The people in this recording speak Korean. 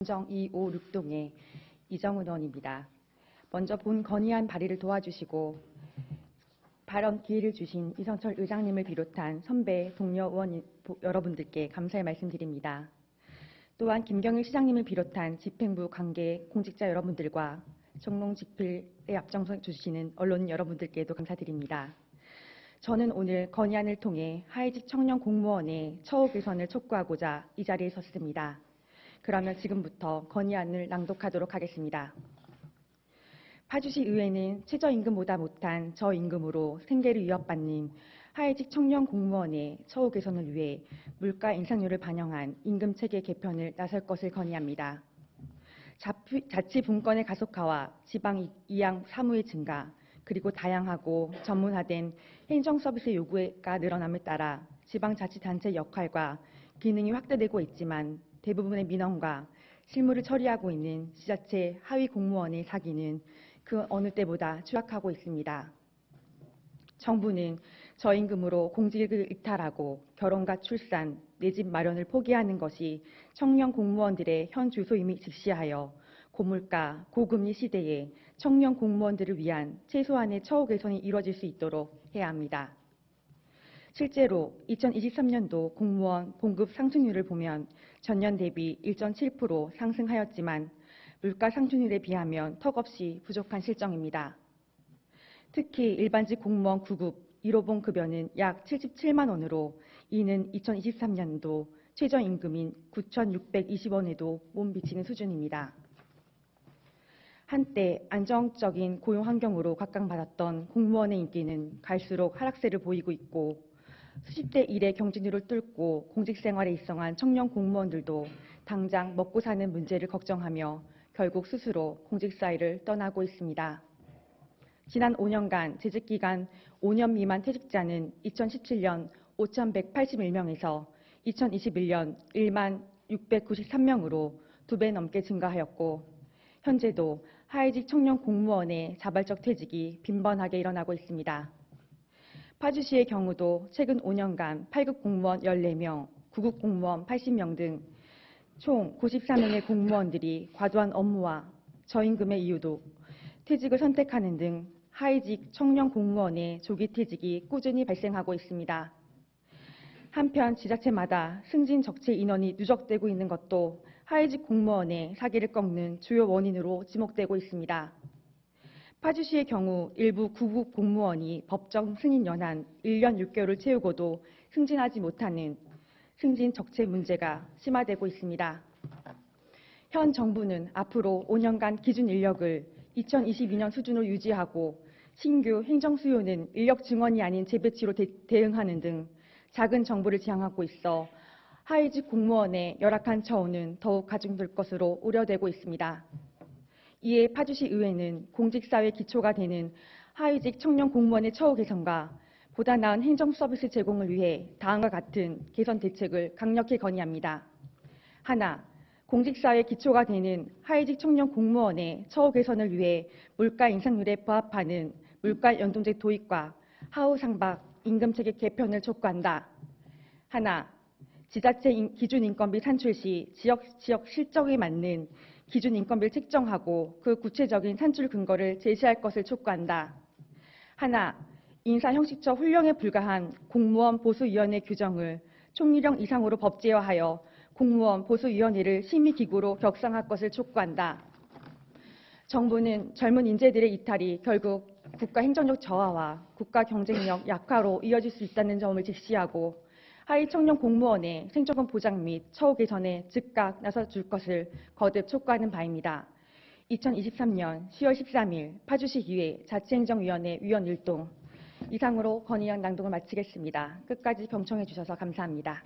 정 256동의 이정은 의원입니다. 먼저 본 건의안 발의를 도와주시고 발언 기회를 주신 이성철 의장님을 비롯한 선배 동료 의원 여러분들께 감사의 말씀드립니다. 또한 김경일 시장님을 비롯한 집행부 관계 공직자 여러분들과 정농 집필에 앞장서 주시는 언론 여러분들께도 감사드립니다. 저는 오늘 건의안을 통해 하위직 청년 공무원의 처우 개선을 촉구하고자 이 자리에 섰습니다. 그러면 지금부터 건의안을 낭독하도록 하겠습니다. 파주시 의회는 최저임금보다 못한 저임금으로 생계를 위협받는 하위직 청년 공무원의 처우 개선을 위해 물가 인상률을 반영한 임금체계 개편을 나설 것을 건의합니다. 자치 분권의 가속화와 지방 이양 사무의 증가, 그리고 다양하고 전문화된 행정 서비스 요구가 늘어남에 따라 지방자치단체 역할과 기능이 확대되고 있지만 대부분의 민원과 실무를 처리하고 있는 지자체 하위 공무원의 사기는 그 어느 때보다 추락하고 있습니다. 정부는 저임금으로 공직을 이탈하고 결혼과 출산, 내 집 마련을 포기하는 것이 청년 공무원들의 현 주소임을 직시하여 고물가, 고금리 시대에 청년 공무원들을 위한 최소한의 처우 개선이 이루어질 수 있도록 해야 합니다. 실제로 2023년도 공무원 봉급 상승률을 보면 전년 대비 1.7% 상승하였지만 물가 상승률에 비하면 턱없이 부족한 실정입니다. 특히 일반직 공무원 9급 1호봉 급여는 약 77만 원으로 이는 2023년도 최저임금인 9,620원에도 못 미치는 수준입니다. 한때 안정적인 고용 환경으로 각광받았던 공무원의 인기는 갈수록 하락세를 보이고 있고 수십 대 1의 경쟁률을 뚫고 공직생활에 입성한 청년 공무원들도 당장 먹고 사는 문제를 걱정하며 결국 스스로 공직사회를 떠나고 있습니다. 지난 5년간 재직기간 5년 미만 퇴직자는 2017년 5,181명에서 2021년 1만 693명으로 2배 넘게 증가하였고 현재도 하위직 청년 공무원의 자발적 퇴직이 빈번하게 일어나고 있습니다. 파주시의 경우도 최근 5년간 8급 공무원 14명, 9급 공무원 80명 등 총 94명의 공무원들이 과도한 업무와 저임금의 이유도 퇴직을 선택하는 등 하위직 청년 공무원의 조기 퇴직이 꾸준히 발생하고 있습니다. 한편 지자체마다 승진 적체 인원이 누적되고 있는 것도 하위직 공무원의 사기를 꺾는 주요 원인으로 지목되고 있습니다. 파주시의 경우 일부 9급 공무원이 법정 승인 연한 1년 6개월을 채우고도 승진하지 못하는 승진 적체 문제가 심화되고 있습니다. 현 정부는 앞으로 5년간 기준 인력을 2022년 수준으로 유지하고 신규 행정 수요는 인력 증원이 아닌 재배치로 대응하는 등 작은 정부를 지향하고 있어 하위직 공무원의 열악한 처우는 더욱 가중될 것으로 우려되고 있습니다. 이에 파주시 의회는 공직사회 기초가 되는 하위직 청년 공무원의 처우 개선과 보다 나은 행정 서비스 제공을 위해 다음과 같은 개선 대책을 강력히 건의합니다. 하나, 공직사회 기초가 되는 하위직 청년 공무원의 처우 개선을 위해 물가 인상률에 부합하는 물가 연동제 도입과 하후 상박 임금체계 개편을 촉구한다. 하나, 지자체 기준 인건비 산출 시 지역 실적에 맞는 기준 인건비를 책정하고 그 구체적인 산출 근거를 제시할 것을 촉구한다. 하나, 인사 형식적 훈령에 불과한 공무원 보수위원회 규정을 총리령 이상으로 법제화하여 공무원 보수위원회를 심의기구로 격상할 것을 촉구한다. 정부는 젊은 인재들의 이탈이 결국 국가 행정력 저하와 국가 경쟁력 약화로 이어질 수 있다는 점을 직시하고 하위 청년 공무원의 생존권 보장 및 처우 개선에 즉각 나서줄 것을 거듭 촉구하는 바입니다. 2023년 10월 13일 파주시의회 자치행정위원회 위원 일동 이상으로 건의안 낭독을 마치겠습니다. 끝까지 경청해 주셔서 감사합니다.